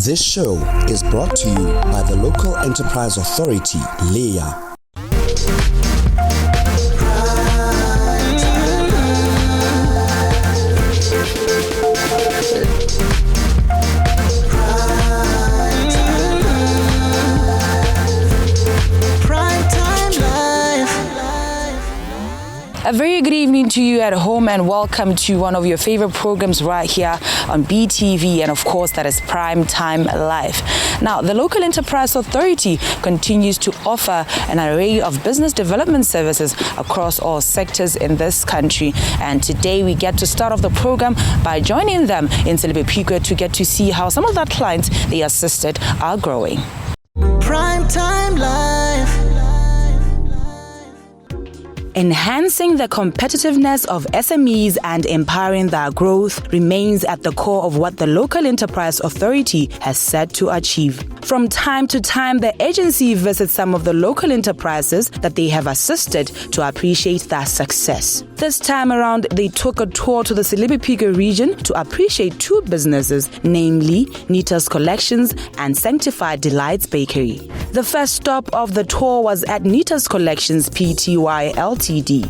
This show is brought to you by the Local Enterprise Authority, LEA. A very good evening to you at home and welcome to one of your favorite programs right here on BTV, and of course that is Primetime Life. Now, the Local Enterprise Authority continues to offer an array of business development services across all sectors in this country, and today we get to start off the program by joining them in Silibepikwe to get to see how some of the clients they assisted are growing. Primetime Life. Enhancing the competitiveness of SMEs and empowering their growth remains at the core of what the Local Enterprise Authority has set to achieve. From time to time, the agency visits some of the local enterprises that they have assisted to appreciate their success. This time around, they took a tour to the Silibepikwe region to appreciate two businesses, namely Nita's Collections and Sanctified Delights Bakery. The first stop of the tour was at Nita's Collections Pty Ltd.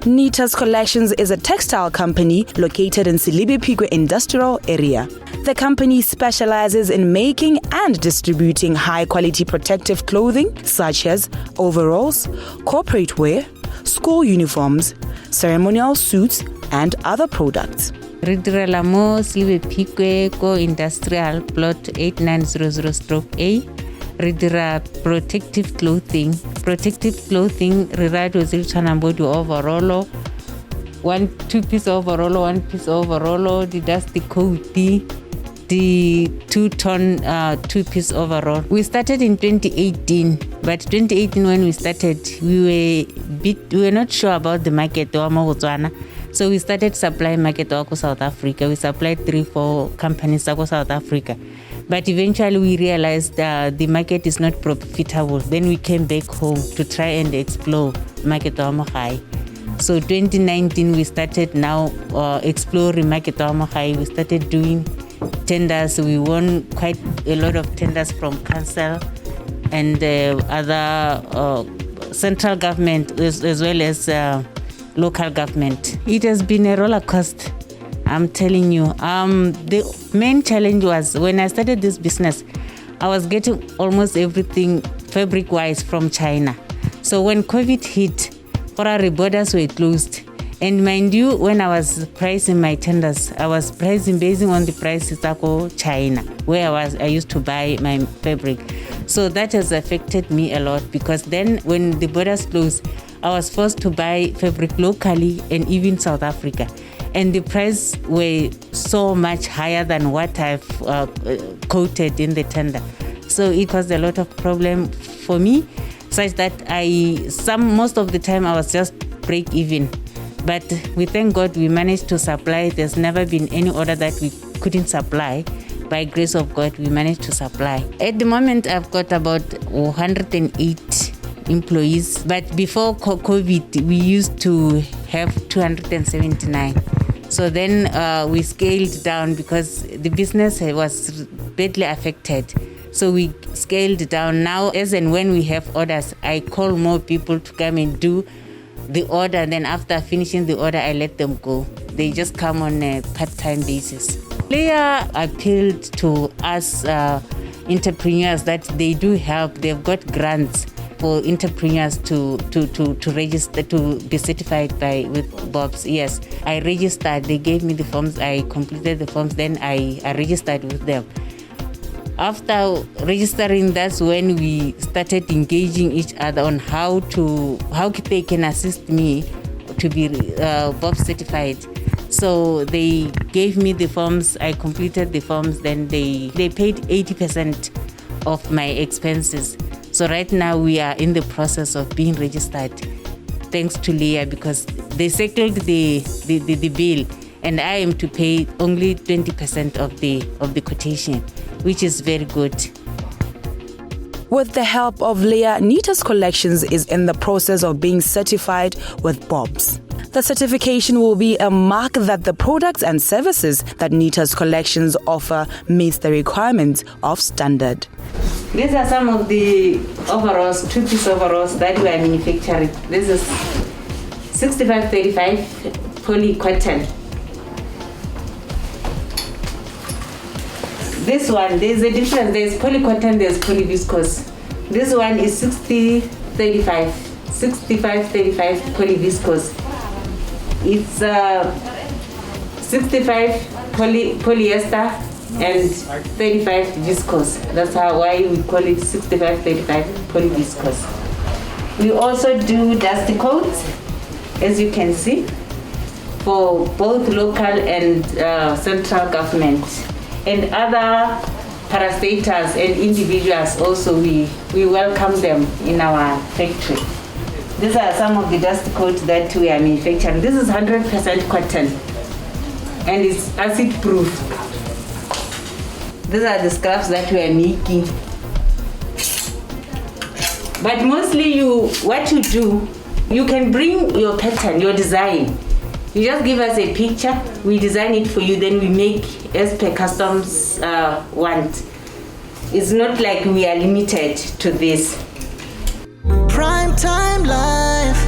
Nita's Collections is a textile company located in Silibepikwe industrial area. The company specializes in making and distributing high-quality protective clothing such as overalls, corporate wear, school uniforms, ceremonial suits, and other products. Re direla mo Silibepikwe ko industrial plot 8900/A. Re dira protective clothing. Protective clothing re ra do tse tshwana bo di overall, two piece overall, the dusty coat, the 2-ton 2-piece overall. We started in 2018, but 2018 when we started, we were not sure about the market wa Botswana. So we started supplying market wa South Africa. We supplied 3-4 companies wa South Africa. But eventually we realized the market is not profitable. Then we came back home to try and explore market wa Mohai. So 2019 we started now exploring market wa Mohai. We started doing tenders. We won quite a lot of tenders from council and other central government as well as local government. It has been a roller coaster, I'm telling you. The main challenge was when I started this business, I was getting almost everything fabric-wise from China. So when COVID hit, our borders were closed. And mind you, when I was pricing my tenders, I was pricing based on the prices of China, where I used to buy my fabric. So that has affected me a lot, because then when the borders closed, I was forced to buy fabric locally and even South Africa. And the price were so much higher than what I've quoted in the tender. So it caused a lot of problem for me, such that most of the time I was just break even. But we thank God we managed to supply. There's never been any order that we couldn't supply. By grace of God, we managed to supply. At the moment, I've got about 108 employees. But before COVID, we used to have 279. So then we scaled down because the business was badly affected. So we scaled down. Now, as and when we have orders, I call more people to come and do the order. Then after finishing the order, I let them go. They just come on a part-time basis. LEA appealed to us entrepreneurs that they do help. They've got grants for entrepreneurs to register, to be certified with BOBS. Yes, I registered. They gave me the forms. I completed the forms. Then I registered with them. After registering, that's when we started engaging each other on how they can assist me to be BOBS certified. So they gave me the forms. I completed the forms. Then they paid 80% of my expenses. So right now we are in the process of being registered, thanks to LEA, because they settled the bill, and I am to pay only 20% of the quotation, which is very good. With the help of LEA, Nita's Collections is in the process of being certified with BOBS. The certification will be a mark that the products and services that Nita's collections offer meets the requirements of standard. These are some of the overalls, two-piece overalls that we are manufacturing. This is 6535 poly cotton. This one, there's a difference. There's poly cotton, there's poly viscose. This one is 6535 poly viscose. It's 65 polyester and 35 viscose. That's why we call it 6535 poly viscose. We also do dusty coats, as you can see, for both local and central government. And other parastatals and individuals also, we welcome them in our factory. These are some of the dust coats that we are manufacturing. This is 100% cotton and it's acid proof. These are the scraps that we are making. But mostly what you do, you can bring your pattern, your design. You just give us a picture, we design it for you, then we make as per customs want. It's not like we are limited to this. Primetime Life.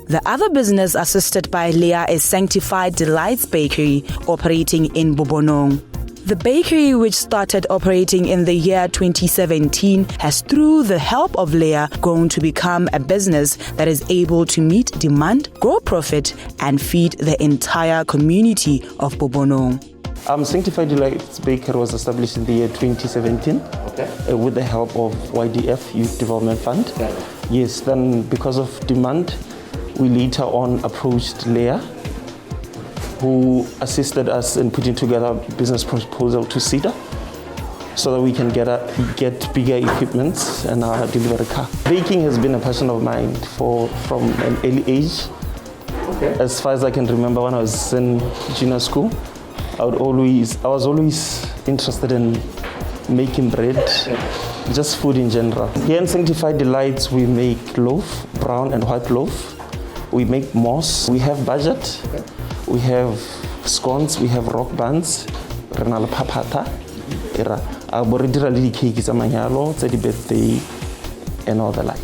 The other business assisted by Leah is Sanctified Delights Bakery, operating in Bobonong. The bakery, which started operating in the year 2017, has, through the help of Leah, grown to become a business that is able to meet demand, grow profit, and feed the entire community of Bobonong. Sanctified Delights Bakery was established in the year 2017 with the help of YDF, Youth Development Fund. Okay. Yes, then because of demand, we later on approached Leah, who assisted us in putting together a business proposal to CEDA so that we can get bigger equipment and deliver a car. Baking has been a passion of mine from an early age. Okay. As far as I can remember, when I was in junior school, I was always interested in making bread, just food in general. Here in Sanctified Delights, we make loaf, brown and white loaf. We make mousse. We have budget. Okay. We have scones. We have rock buns. Renal papata. Cake is a manyalo, birthday, and all the like.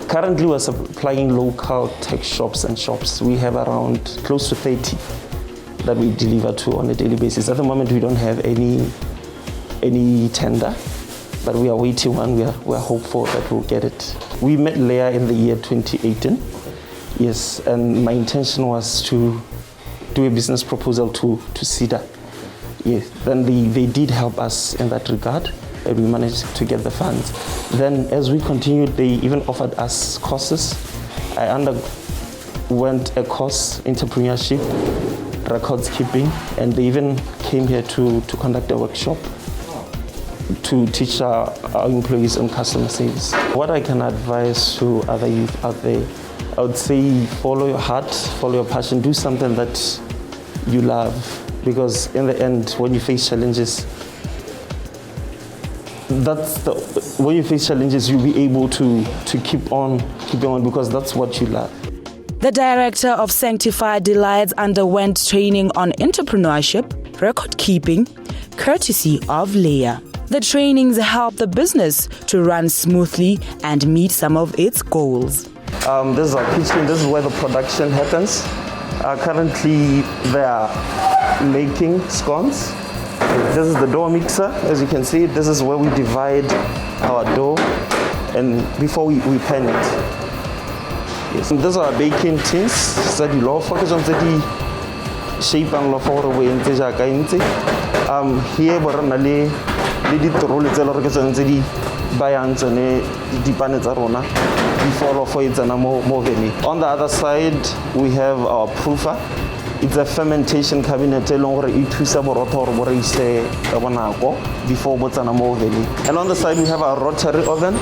Currently, we're supplying local tech shops and shops. We have around close to 30 that we deliver to on a daily basis. At the moment, we don't have any tender, but we are waiting one. We are hopeful that we'll get it. We met Leah in the year 2018. Yes, and my intention was to do a business proposal to CEDA. Yes, then they did help us in that regard, and we managed to get the funds. Then as we continued, they even offered us courses. I underwent a course, entrepreneurship, records keeping, and they even came here to conduct a workshop to teach our employees on customer service. What I can advise to other youth out there, I would say follow your heart, follow your passion, do something that you love, because in the end, when you face challenges, when you face challenges, you'll be able to keep on because that's what you love. The director of Sanctified Delights underwent training on entrepreneurship, record keeping, courtesy of Leah. The trainings help the business to run smoothly and meet some of its goals. This is our kitchen. This is where the production happens. Currently, they are making scones. This is the dough mixer. As you can see, this is where we divide our dough and before we pan it. Yes. And these are baking tins. So the low focus on the shape and low for way in here we're only the roll it's a lot of the bayans and the panetza before for it's more veni. On the other side, we have our proofer. It's a fermentation cabinet before Botswana Railways. And on the side, we have our rotary oven.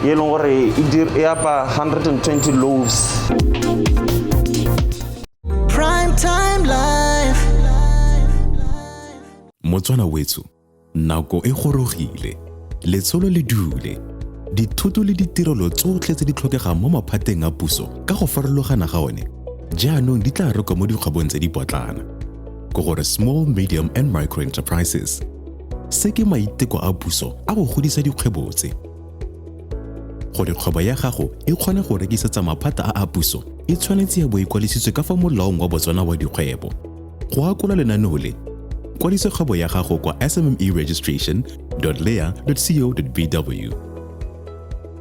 It 120 loaves. Primetime Life. Motswana wethu, nako e gorogile, letsholo le dule. dithoto le ditirelo tsotlhe tse di tlhokegang mo maphateng a puso ka go farologana ga one jaanong di tla rekwa mo dikgwebong tse di potlana go gore small, medium and micro enterprises se ke maiteko a puso a go godisa dikgwebo tse gore kgwebo ya gago e kgone go rekisetsa maphata a puso e tshwanetse ya bo ikwalisitswe ka fa molaong wa Botswana wa dikgwebo go akola lenaneo le kwadisa kgwebo ya gago kwa smeregistration.lea.co.bw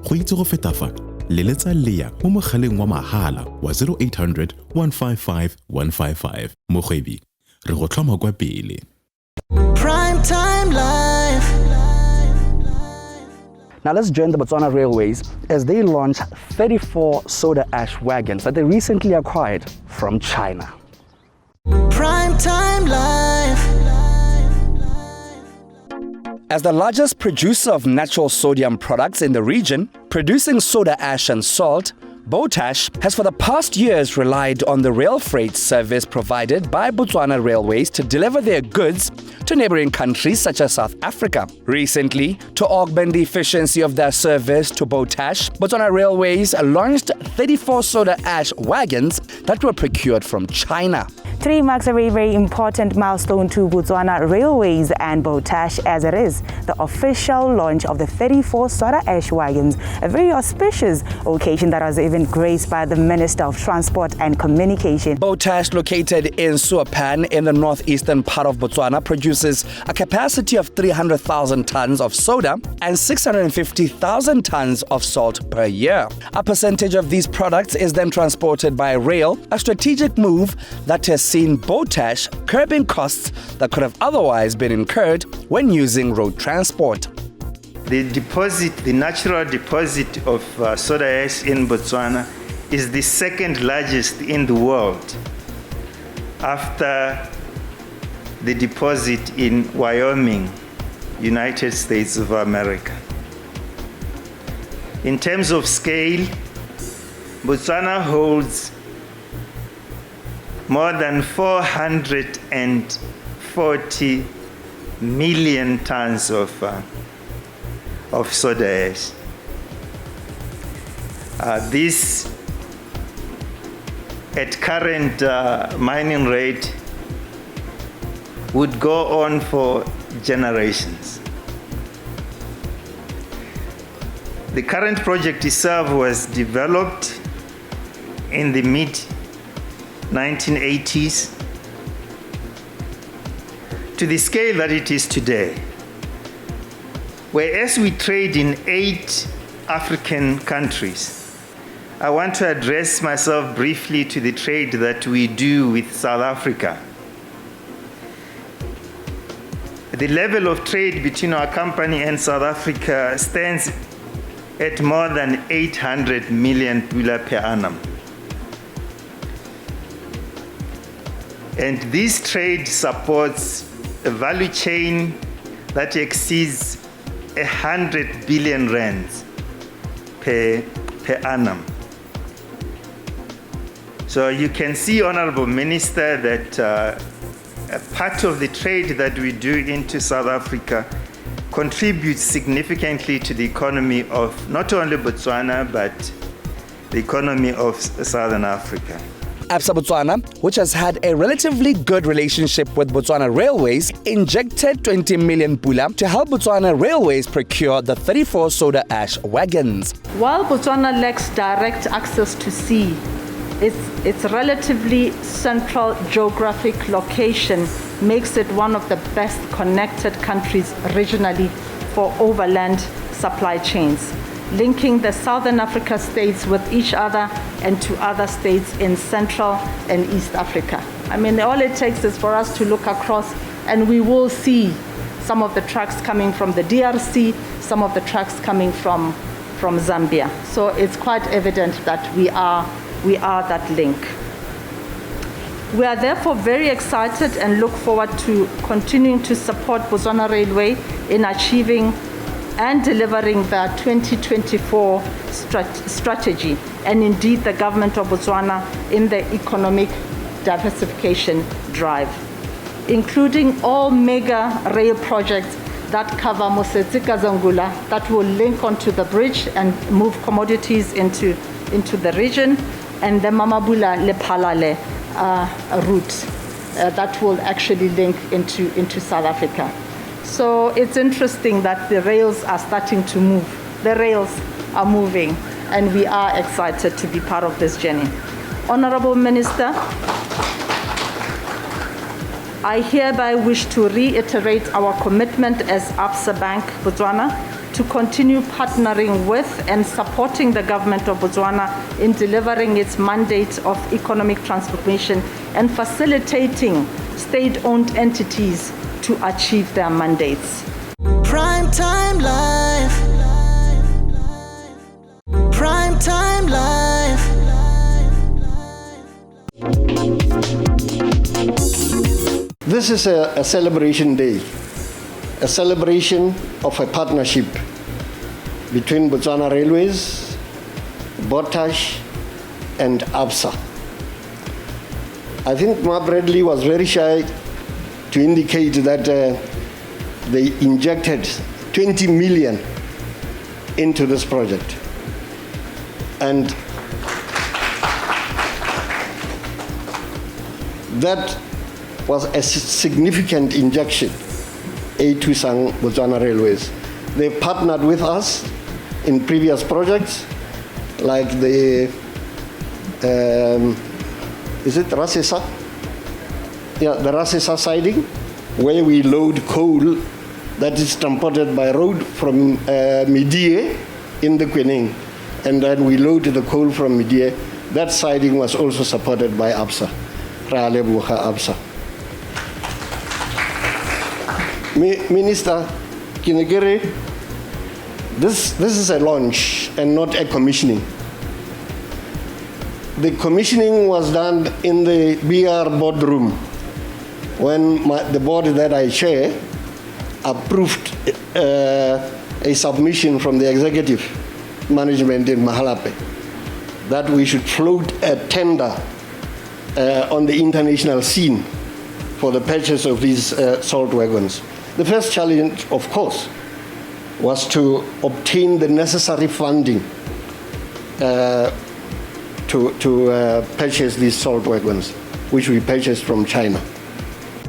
go itse go feta fa leletsa Lea mo mogaleng wa mahala wa 0800 155 155 mogwebi re go tlhoma kwa pele. Primetime Life. Now let's join the Botswana Railways as they launch 34 soda ash wagons that they recently acquired from China. Primetime Life. As the largest producer of natural sodium products in the region, producing soda ash and salt, Botash has for the past years relied on the rail freight service provided by Botswana Railways to deliver their goods to neighboring countries such as South Africa. Recently, to augment the efficiency of their service to Botash, Botswana Railways launched 34 soda ash wagons that were procured from China. Today marks a very, very important milestone to Botswana Railways and Botash, as it is the official launch of the 34 soda ash wagons, a very auspicious occasion that was even graced by the Minister of Transport and Communication. Botash, located in Suapan in the northeastern part of Botswana, produces a capacity of 300,000 tons of soda and 650,000 tons of salt per year. A percentage of these products is then transported by rail, a strategic move that has seen Botash curbing costs that could have otherwise been incurred when using road transport. The deposit, the natural deposit of soda ash in Botswana is the second largest in the world after the deposit in Wyoming, United States of America. In terms of scale, Botswana holds more than 440 million tons of soda ash. This, at current mining rate, would go on for generations. The current project itself was developed in the mid-1980s to the scale that it is today. Whereas we trade in 8 African countries, I want to address myself briefly to the trade that we do with South Africa. The level of trade between our company and South Africa stands at more than 800 million pula per annum. And this trade supports a value chain that exceeds 100 billion rands per annum. So you can see, Honorable Minister, that a part of the trade that we do into South Africa contributes significantly to the economy of not only Botswana, but the economy of Southern Africa. ABSA Botswana, which has had a relatively good relationship with Botswana Railways, injected 20 million pula to help Botswana Railways procure the 34 soda ash wagons. While Botswana lacks direct access to sea, its relatively central geographic location makes it one of the best connected countries regionally for overland supply chains, linking the Southern Africa states with each other and to other states in Central and East Africa. I mean, all it takes is for us to look across and we will see some of the trucks coming from the DRC, some of the trucks coming from Zambia. So it's quite evident that we are that link. We are therefore very excited and look forward to continuing to support Botswana Railway in achieving and delivering the 2024 strategy, and indeed the government of Botswana in the economic diversification drive, including all mega rail projects that cover Mosetsi Kazangula that will link onto the bridge and move commodities into the region, and the Mamabula Lephalale route that will actually link into South Africa. So it's interesting that the rails are starting to move. The rails are moving, and we are excited to be part of this journey. Honorable Minister, I hereby wish to reiterate our commitment as Absa Bank Botswana to continue partnering with and supporting the government of Botswana in delivering its mandate of economic transformation and facilitating state-owned entities to achieve their mandates. Primetime Life. Primetime Life. This is a celebration day, a celebration of a partnership between Botswana Railways, Botash, and Absa. I think Ma Bradley was very shy to indicate that they injected 20 million into this project. And that was a significant injection to Sang Botswana Railways. They partnered with us in previous projects, like the, is it Rasesa? Yeah, the Rasesa siding, where we load coal that is transported by road from Midie in the Kwening, and then we load the coal from Midie. That siding was also supported by Absa, Raalebuha Absa. Minister Kinegere, this is a launch and not a commissioning. The commissioning was done in the BR boardroom when the board that I chair approved a submission from the executive management in Mahalape that we should float a tender on the international scene for the purchase of these salt wagons. The first challenge, of course, was to obtain the necessary funding to purchase these salt wagons, which we purchased from China.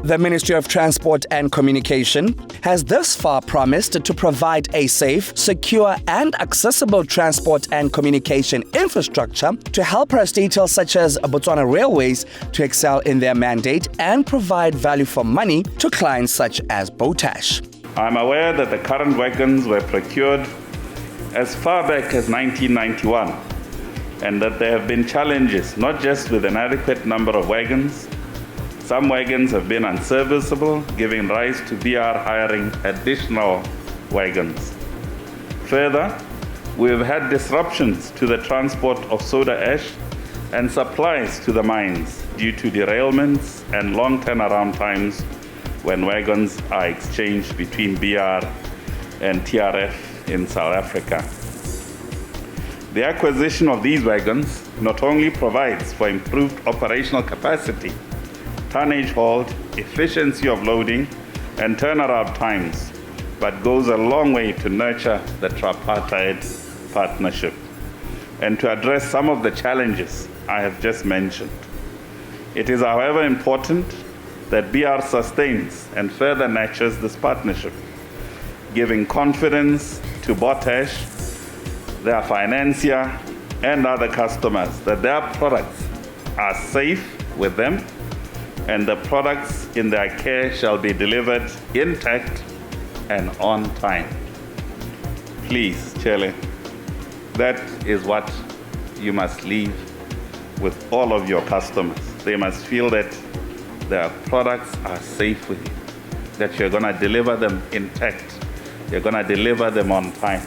The Ministry of Transport and Communication has thus far promised to provide a safe, secure and accessible transport and communication infrastructure to help parastatals such as Botswana Railways to excel in their mandate and provide value for money to clients such as Botash. I'm aware that the current wagons were procured as far back as 1991 and that there have been challenges not just with an adequate number of wagons. Some wagons have been unserviceable, giving rise to BR hiring additional wagons. Further, we have had disruptions to the transport of soda ash and supplies to the mines due to derailments and long turnaround times when wagons are exchanged between BR and TRF in South Africa. The acquisition of these wagons not only provides for improved operational capacity, tonnage hauled, efficiency of loading, and turnaround times, but goes a long way to nurture the tripartite partnership and to address some of the challenges I have just mentioned. It is, however, important that BR sustains and further nurtures this partnership, giving confidence to Botash, their financier, and other customers that their products are safe with them and the products in their care shall be delivered intact and on time. Please, Chele, that is what you must leave with all of your customers. They must feel that their products are safe with you, that you're going to deliver them intact, you're going to deliver them on time.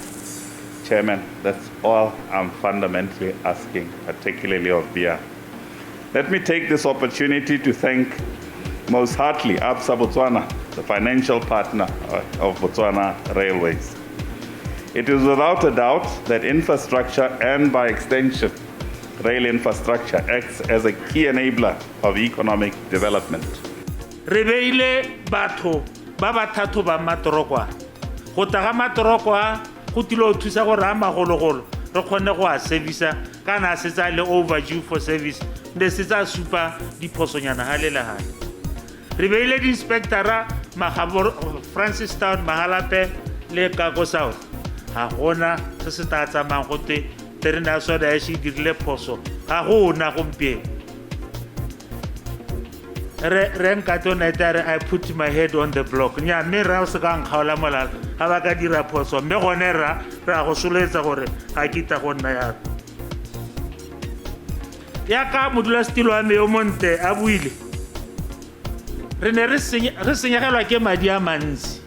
Chairman, that's all I'm fundamentally asking, particularly of BR. Let me take this opportunity to thank most heartily Absa Botswana, the financial partner of Botswana Railways. It is without a doubt that infrastructure and by extension, rail infrastructure acts as a key enabler of economic development. Re beile batho ba ba thato ba matorokwana go taga matoroko a go tilo thusa gore a magologolo re kgone go a service kana se tsa le overdue for service ne se tsa supa diphosonyana hale le hale re beile di inspectora magabor Francistown Mahalape le Kako South ha gona se se ta tsamang go te terena soda e shi dirile phoso ga gona gompie re nka tona tare I put my head on the block nya me ra se ka nkgaola molala ga ba ka dira phoso mme gone ra go soletsa gore ga kita go nna ya ka modula stilo a me yo monte a buile re ne re senyegelwa ke madi a mantsi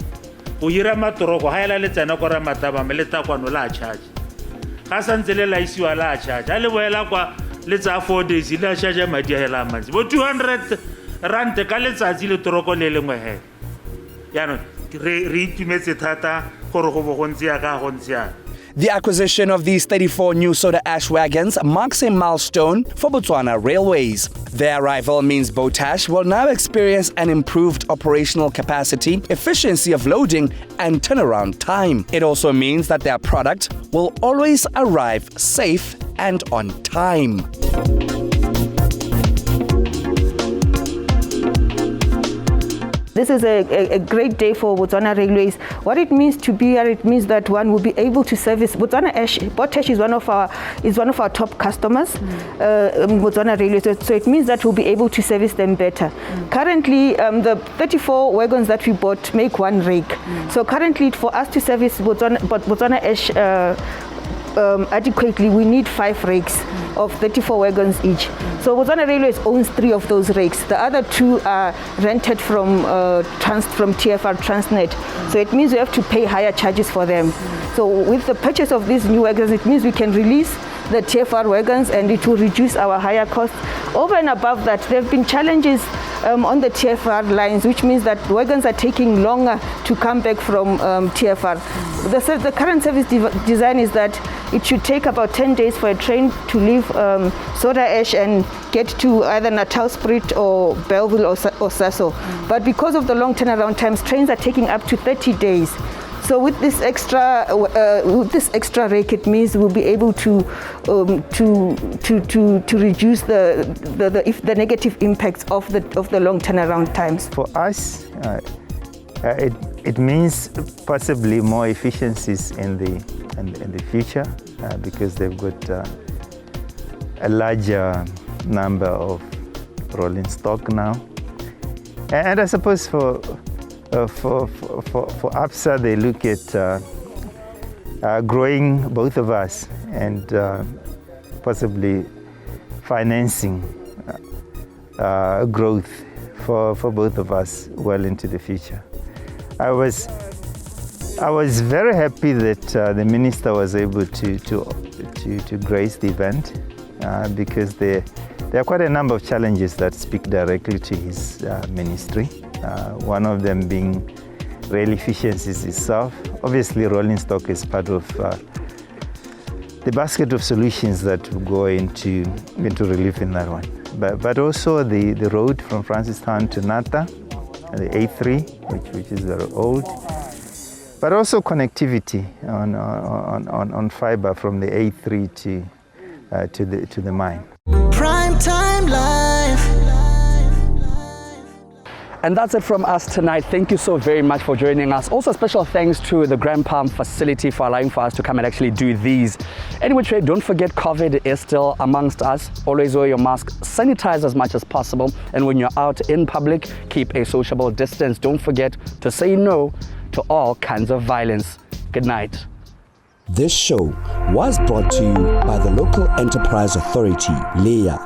go ira matoroko ha ela le tsena go ra mataba me le takwano la charge ga santse le laisiwa la charge a le boela kwa le tsa 4 days le charge madi a hela mantsi bo 200 rand ka letsatsi le toroko le lengwe he ya no re itumetse thata gore go bo go ntse ya ka go ntse ya. The acquisition of these 34 new soda ash wagons marks a milestone for Botswana Railways. Their arrival means Botash will now experience an improved operational capacity, efficiency of loading, and turnaround time. It also means that their product will always arrive safe and on time. This is a great day for Botswana Railways. What it means to be here, it means that one will be able to service Botash is one of our top customers, Botswana Railways. So it means that we'll be able to service them better. Currently, the 34 wagons that we bought make one rake. So currently, for us to service Botswana Ash adequately, we need 5 rakes of 34 wagons each. So Botswana Railways owns 3 of those rakes. The other 2 are rented from TFR Transnet. So it means we have to pay higher charges for them. So with the purchase of these new wagons, it means we can release the TFR wagons and it will reduce our higher costs. Over and above that, there have been challenges on the TFR lines, which means that wagons are taking longer to come back from TFR. The current service design is that it should take about 10 days for a train to leave Soda Ash and get to either Natalspruit or Belleville or Sasso. But because of the long turnaround times, trains are taking up to 30 days. So with this extra rake, it means we'll be able to reduce the negative impacts of the long turnaround times. For us, it means possibly more efficiencies in the future because they've got a larger number of rolling stock now, and I suppose for APSA, they look at growing both of us and possibly financing growth for both of us well into the future. I was very happy that the minister was able to grace the event because there are quite a number of challenges that speak directly to his ministry. One of them being rail efficiencies itself. Obviously, rolling stock is part of the basket of solutions that will go into relief in that one. But also the road from Francistown to Nata, the A3, which is very old. But also connectivity on fiber from the A3 to the mine. Primetime Life. And that's it from us tonight. Thank you so very much for joining us. Also, special thanks to the Grand Palm facility for allowing for us to come and actually do these. Anyway, don't forget COVID is still amongst us. Always wear your mask, sanitize as much as possible. And when you're out in public, keep a sociable distance. Don't forget to say no to all kinds of violence. Good night. This show was brought to you by the Local Enterprise Authority, LEA.